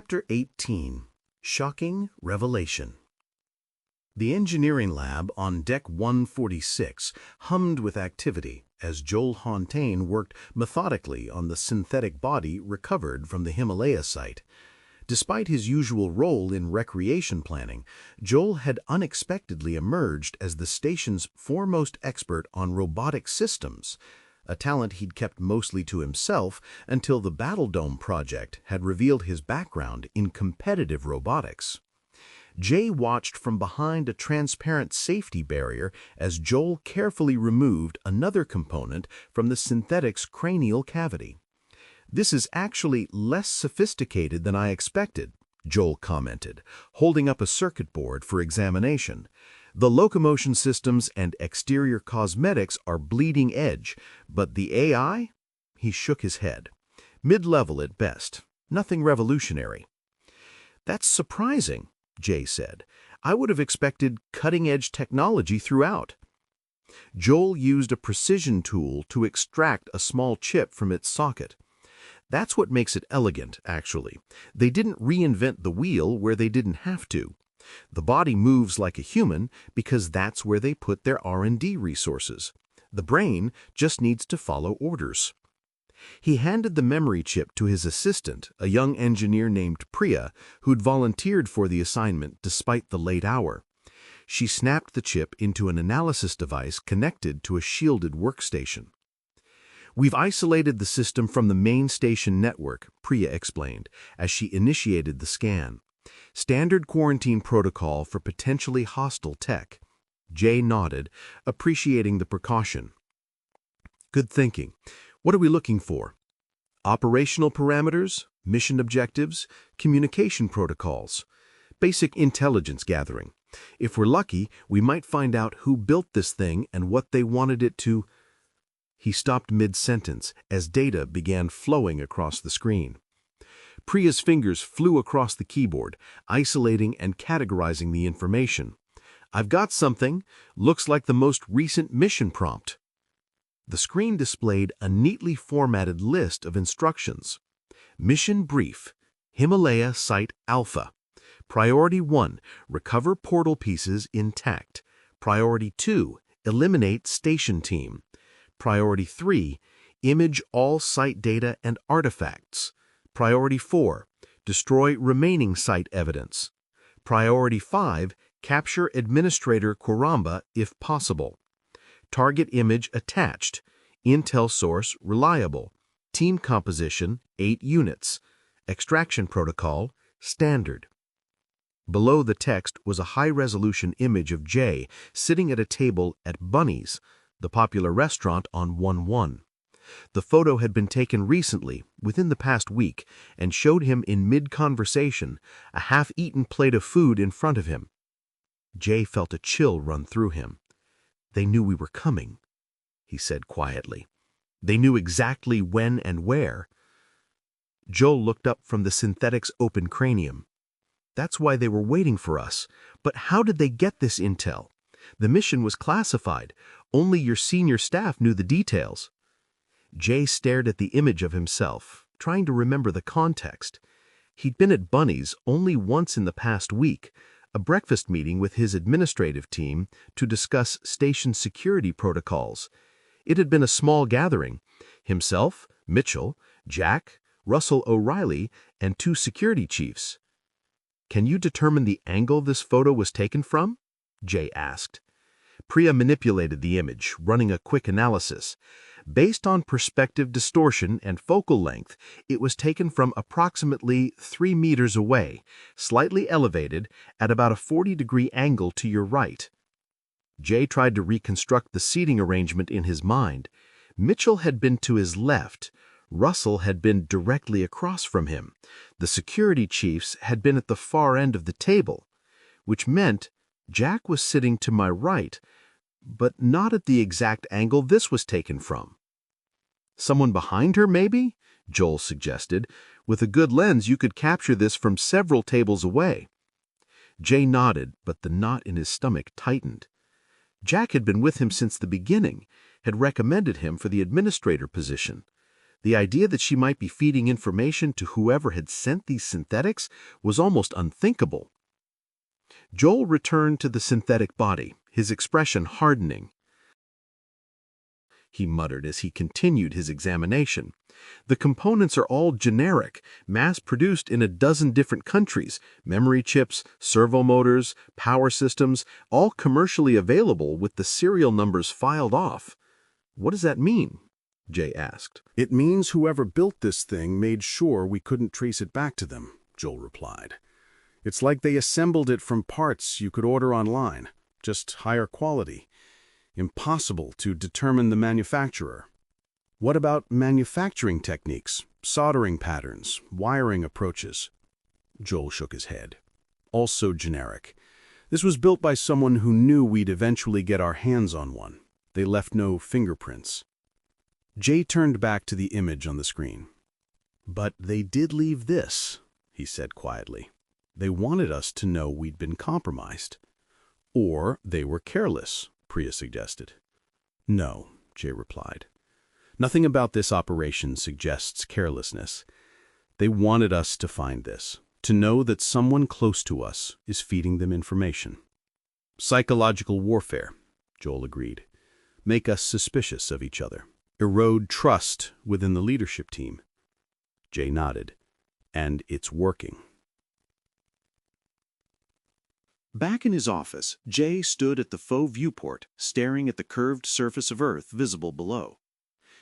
Chapter 18. Shocking Revelation. The engineering lab on Deck 146 hummed with activity as Joel Hontaine worked methodically on the synthetic body recovered from the Himalaya site. Despite his usual role in recreation planning, Joel had unexpectedly emerged as the station's foremost expert on robotic systems, a talent he'd kept mostly to himself until the Battle Dome project had revealed his background in competitive robotics. Jay watched from behind a transparent safety barrier as Joel carefully removed another component from the synthetic's cranial cavity. "This is actually less sophisticated than I expected," Joel commented, holding up a circuit board for examination. "The locomotion systems and exterior cosmetics are bleeding edge, but the AI?" He shook his head. "Mid-level at best. Nothing revolutionary." "That's surprising," Jay said. "I would have expected cutting-edge technology throughout." Joel used a precision tool to extract a small chip from its socket. "That's what makes it elegant, actually. They didn't reinvent the wheel where they didn't have to. The body moves like a human because that's where they put their R&D resources. The brain just needs to follow orders." He handed the memory chip to his assistant, a young engineer named Priya, who'd volunteered for the assignment despite the late hour. She snapped the chip into an analysis device connected to a shielded workstation. "We've isolated the system from the main station network," Priya explained, as she initiated the scan. "Standard quarantine protocol for potentially hostile tech." Jay nodded, appreciating the precaution. "Good thinking. What are we looking for?" "Operational parameters, mission objectives, communication protocols. Basic intelligence gathering. If we're lucky, we might find out who built this thing and what they wanted it to—" He stopped mid-sentence as data began flowing across the screen. Priya's fingers flew across the keyboard, isolating and categorizing the information. "I've got something. Looks like the most recent mission prompt." The screen displayed a neatly formatted list of instructions. Mission Brief, Himalaya Site Alpha. Priority 1, recover portal pieces intact. Priority 2, eliminate station team. Priority 3, image all site data and artifacts. Priority 4, destroy remaining site evidence. Priority 5, capture Administrator Kwaramba if possible. Target image attached. Intel source reliable. Team composition 8 units. Extraction protocol standard. Below the text was a high-resolution image of Jay sitting at a table at Bunny's, the popular restaurant on 1-1. The photo had been taken recently, within the past week, and showed him in mid-conversation, a half-eaten plate of food in front of him. Jay felt a chill run through him. "They knew we were coming," he said quietly. "They knew exactly when and where." Joel looked up from the synthetic's open cranium. "That's why they were waiting for us. But how did they get this intel? The mission was classified. Only your senior staff knew the details." Jay stared at the image of himself, trying to remember the context. He'd been at Bunny's only once in the past week, a breakfast meeting with his administrative team to discuss station security protocols. It had been a small gathering. Himself, Mitchell, Jack, Russell O'Reilly, and 2 security chiefs. "Can you determine the angle this photo was taken from?" Jay asked. Priya manipulated the image, running a quick analysis. Based on perspective distortion and focal length, it was taken from approximately 3 meters away, slightly elevated, at about a 40-degree angle to your right. Jay tried to reconstruct the seating arrangement in his mind. Mitchell had been to his left. Russell had been directly across from him. The security chiefs had been at the far end of the table, which meant Jack was sitting to my right, but not at the exact angle this was taken from. "Someone behind her, maybe?" Joel suggested. "With a good lens, you could capture this from several tables away." Jay nodded, but the knot in his stomach tightened. Jack had been with him since the beginning, had recommended him for the administrator position. The idea that she might be feeding information to whoever had sent these synthetics was almost unthinkable. Joel returned to the synthetic body, his expression hardening. He muttered as he continued his examination. The components are all generic, mass-produced in a dozen different countries, memory chips, servo motors, power systems, all commercially available with the serial numbers filed off. What does that mean? Jay asked. It means whoever built this thing made sure we couldn't trace it back to them, Joel replied. It's like they assembled it from parts you could order online, just higher quality. Impossible to determine the manufacturer. What about manufacturing techniques, soldering patterns, wiring approaches? Joel shook his head. Also generic. This was built by someone who knew we'd eventually get our hands on one. They left no fingerprints. Jay turned back to the image on the screen. But they did leave this, he said quietly. They wanted us to know we'd been compromised. Or they were careless, Priya suggested. No, Jay replied. Nothing about this operation suggests carelessness. They wanted us to find this, to know that someone close to us is feeding them information. Psychological warfare, Joel agreed. Make us suspicious of each other. Erode trust within the leadership team. Jay nodded. And it's working. Back in his office, Jay stood at the faux viewport, staring at the curved surface of Earth visible below.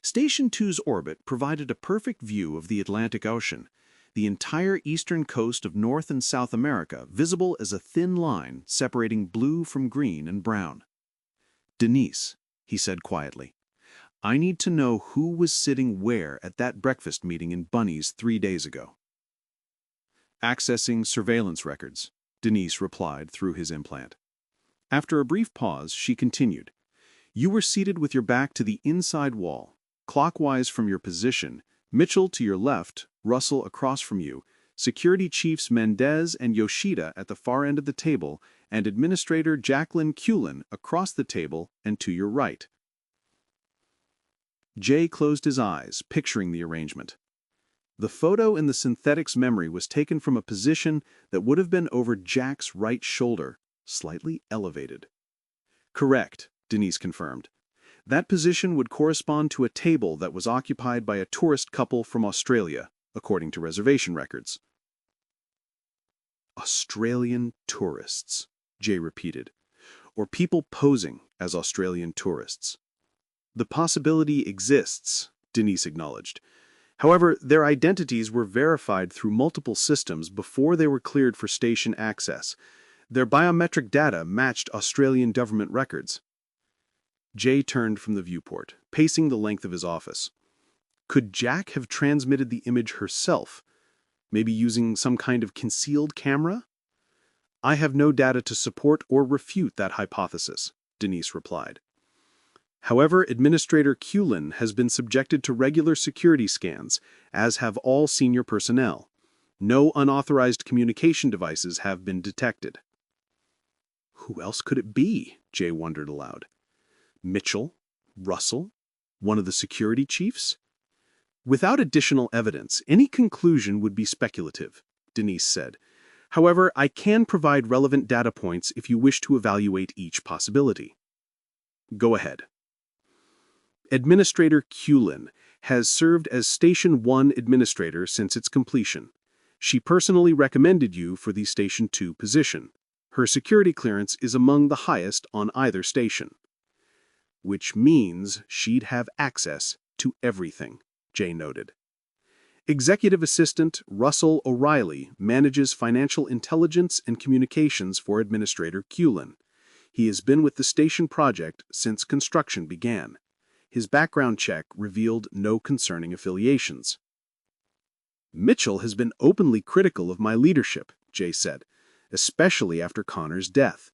Station 2's orbit provided a perfect view of the Atlantic Ocean, the entire eastern coast of North and South America visible as a thin line separating blue from green and brown. "Denise," he said quietly, "I need to know who was sitting where at that breakfast meeting in Bunny's 3 days ago." "Accessing surveillance records," Denise replied through his implant. After a brief pause, she continued, "You were seated with your back to the inside wall, clockwise from your position, Mitchell to your left, Russell across from you, Security Chiefs Mendez and Yoshida at the far end of the table, and Administrator Jacqueline Cullen across the table and to your right." Jay closed his eyes, picturing the arrangement. The photo in the synthetic's memory was taken from a position that would have been over Jack's right shoulder, slightly elevated. "Correct," Denise confirmed. "That position would correspond to a table that was occupied by a tourist couple from Australia, according to reservation records." "Australian tourists," Jay repeated, "or people posing as Australian tourists." "The possibility exists," Denise acknowledged. "However, their identities were verified through multiple systems before they were cleared for station access. Their biometric data matched Australian government records." Jay turned from the viewport, pacing the length of his office. Could Jack have transmitted the image herself, maybe using some kind of concealed camera? "I have no data to support or refute that hypothesis," Denise replied. "However, Administrator Cullen has been subjected to regular security scans, as have all senior personnel. No unauthorized communication devices have been detected." Who else could it be? Jay wondered aloud. Mitchell? Russell? One of the security chiefs? "Without additional evidence, any conclusion would be speculative," Denise said. "However, I can provide relevant data points if you wish to evaluate each possibility." "Go ahead." Administrator Cullen has served as Station 1 administrator since its completion. She personally recommended you for the Station 2 position. Her security clearance is among the highest on either station. "Which means she'd have access to everything," Jay noted. "Executive Assistant Russell O'Reilly manages financial intelligence and communications for Administrator Cullen. He has been with the station project since construction began. His background check revealed no concerning affiliations." "Mitchell has been openly critical of my leadership," Jay said, "especially after Connor's death."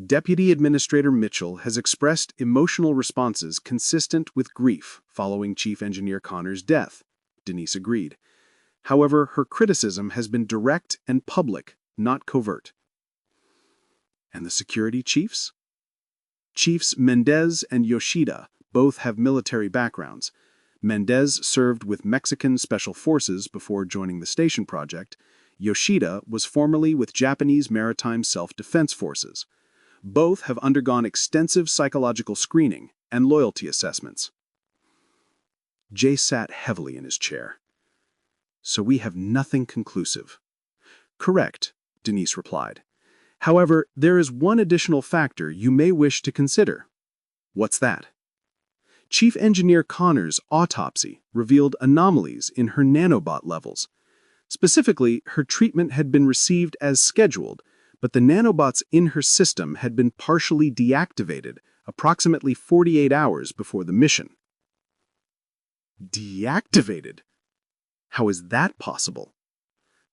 "Deputy Administrator Mitchell has expressed emotional responses consistent with grief following Chief Engineer Connor's death," Denise agreed. "However, her criticism has been direct and public, not covert." "And the security chiefs?" "Chiefs Mendez and Yoshida both have military backgrounds. Mendez served with Mexican Special Forces before joining the station project. Yoshida was formerly with Japanese Maritime Self-Defense Forces. Both have undergone extensive psychological screening and loyalty assessments. Jay sat heavily in his chair. So we have nothing conclusive. Correct, Denise replied. However, there is one additional factor you may wish to consider. What's that? Chief Engineer Connor's autopsy revealed anomalies in her nanobot levels. Specifically, her treatment had been received as scheduled, but the nanobots in her system had been partially deactivated approximately 48 hours before the mission. Deactivated? How is that possible?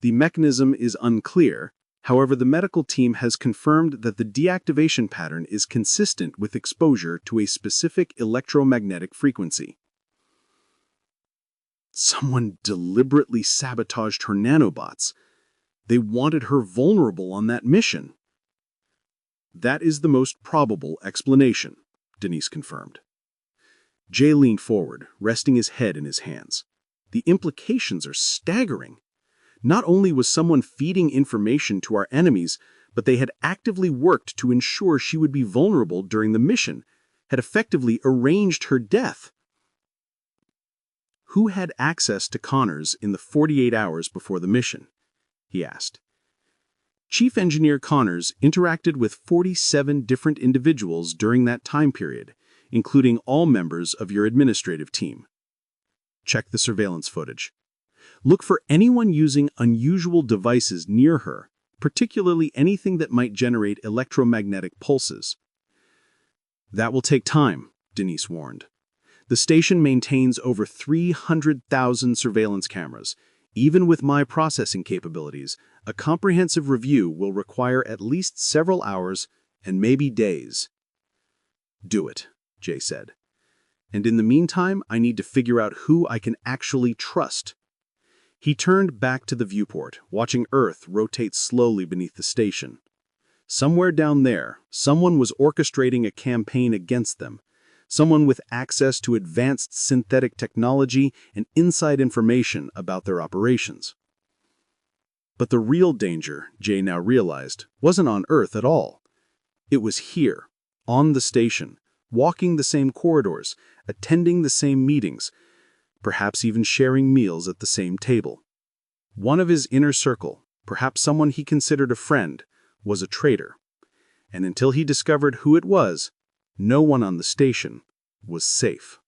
The mechanism is unclear. However, the medical team has confirmed that the deactivation pattern is consistent with exposure to a specific electromagnetic frequency. Someone deliberately sabotaged her nanobots. They wanted her vulnerable on that mission. That is the most probable explanation, Denise confirmed. Jay leaned forward, resting his head in his hands. The implications are staggering. Not only was someone feeding information to our enemies, but they had actively worked to ensure she would be vulnerable during the mission, had effectively arranged her death. Who had access to Connors in the 48 hours before the mission? He asked. Chief Engineer Connors interacted with 47 different individuals during that time period, including all members of your administrative team. Check the surveillance footage. Look for anyone using unusual devices near her, particularly anything that might generate electromagnetic pulses. That will take time, Denise warned. The station maintains over 300,000 surveillance cameras. Even with my processing capabilities, a comprehensive review will require at least several hours and maybe days. Do it, Jay said. And in the meantime, I need to figure out who I can actually trust. He turned back to the viewport, watching Earth rotate slowly beneath the station. Somewhere down there, someone was orchestrating a campaign against them. Someone with access to advanced synthetic technology and inside information about their operations. But the real danger, Jay now realized, wasn't on Earth at all. It was here, on the station, walking the same corridors, attending the same meetings, perhaps even sharing meals at the same table. One of his inner circle, perhaps someone he considered a friend, was a traitor. And until he discovered who it was, no one on the station was safe.